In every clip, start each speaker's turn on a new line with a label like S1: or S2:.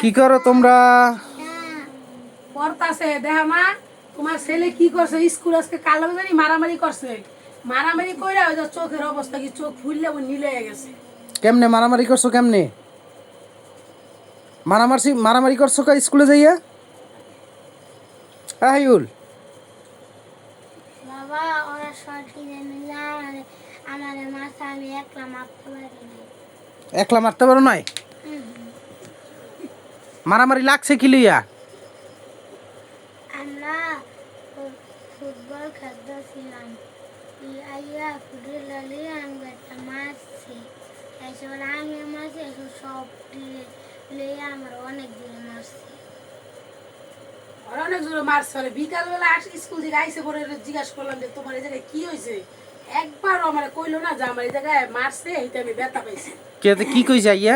S1: কি করো তোমরা?
S2: পড়তাছে দেখা মা তোমার ছেলে কি করছে স্কুল আজকে কালো জানি মারামারি করছে মারামারি কইরা ওই যে চোখের অবস্থা কি চোখ ফুললে ও নীল হয়ে গেছে।
S1: কেমনে মারামারি করছো? কেমনে মারামারি করছো কা স্কুলে যাইয়া? আইউল
S3: বাবা ওরা সরকি জানিলা আমার মাথা আমি একলা মারতে পারি না।
S1: একলা মারতে পারো নাই? মারামারি লাগছে কি লইয়া?
S3: আমরা ফুটবল খেলতেছিলাম আইয়া ফুটবল আমি একটা মারছি এসব আমি মারছি এসব সব লইয়া আমার অনেক দূরে মারছি।
S2: আর অনেক জোরে মারছে বিকালবেলা আসি স্কুল থেকে আইসে পরে জিজ্ঞাসা করলাম যে তোমার এই জায়গায় কি হয়েছে, একবারও আমার কইলো না যে আমার এই জায়গায় মারছে এইটা আমি ব্যথা পাইছি।
S1: কে কি কইছে আইয়া?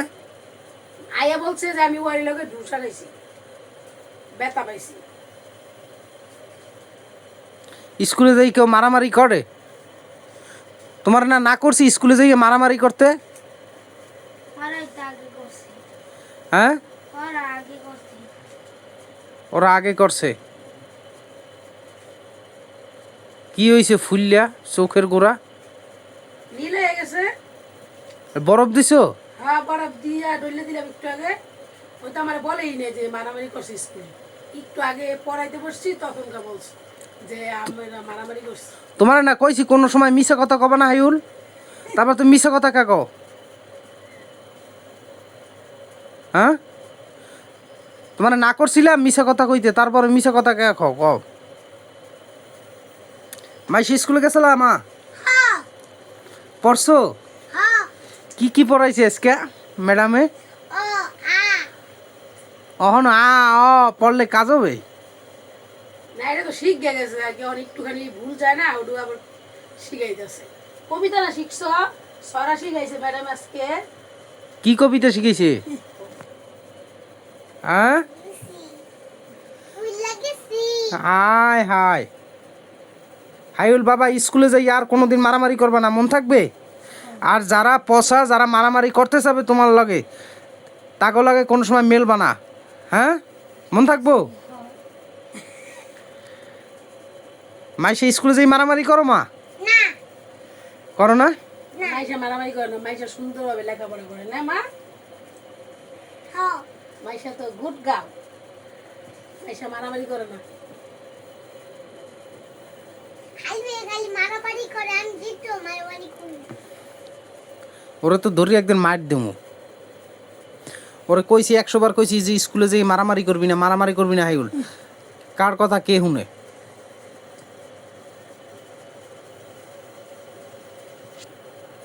S2: আইয়া বলছে যে আমি ওই লোকে ঢুসা খাইছি ব্যথা পাইছি।
S1: স্কুলে যাই কেউ মারামারি করে? তোমার না করছি স্কুলে যাই মারামারি করতে?
S3: ওরাই তো আগে করছে।
S1: হ্যাঁ
S3: ওরা আগে করছে।
S1: ওরা আগে করছে। কি হয়েছে ফুললা চোখের গোড়া?
S2: নীল হয়ে গেছে।
S1: বরফ দিছো?
S2: হ্যাঁ বরফ দিয়া ডলে দিলাম একটু আগে। ওই তো আমার বলেই নেই যে মারামারি করছে স্কুলে, একটু আগে পড়াইতে বসছি তখনকার বলছি যে আমরা মারামারি করছি।
S1: তোমার না কইছি কোনো সময় মিছা কথা কবে না হাইউল, তারপর তুমি মিছা কথা কা কও? হ্যাঁ তোমার না করছিলাম মিছা কথা কইতে, তারপরে মিছা কথা কে কও কও? মাইসি স্কুলে গেছিলা মা? পড়ছো? কি পড়াইছে আজকে ম্যাডামে? অহন পড়লে কাজ হবে
S2: না, এটা তো শিখ গেছে আগে একটুখানি ভুল যায় না ওটু আবার শিখাইতেছে। কবিতা না শিখছ? সরা শিখাইছে ম্যাডাম আজকে।
S1: কি কবিতা শিখেছে? হ্যাঁ হাই হাই হাইউল বাবা স্কুলে যাই আর কোনোদিন মারামারি করবে না, মন থাকবে? আর যারা পচা যারা মারামারি করতে চাবে তোমার লগে তাকে লাগে কোনো সময় মেলবা না, হ্যাঁ মন থাকবো? মাইসে স্কুলে যাই মারামারি করো মা? করো না?
S2: মাইশা মারামারি করে না, মাইশা সুন্দরভাবে লেখাপড়া করে না মা। মাইশা তো গুড গার্ল, মাইশা মারামারি করে না।
S1: ওরে তো ধরি একদিন মার দেবো। ওরে কইছি 100 বার কইছি যে স্কুলে যাই মারামারি করবি না হাইউল, কার কথা কে শুনে?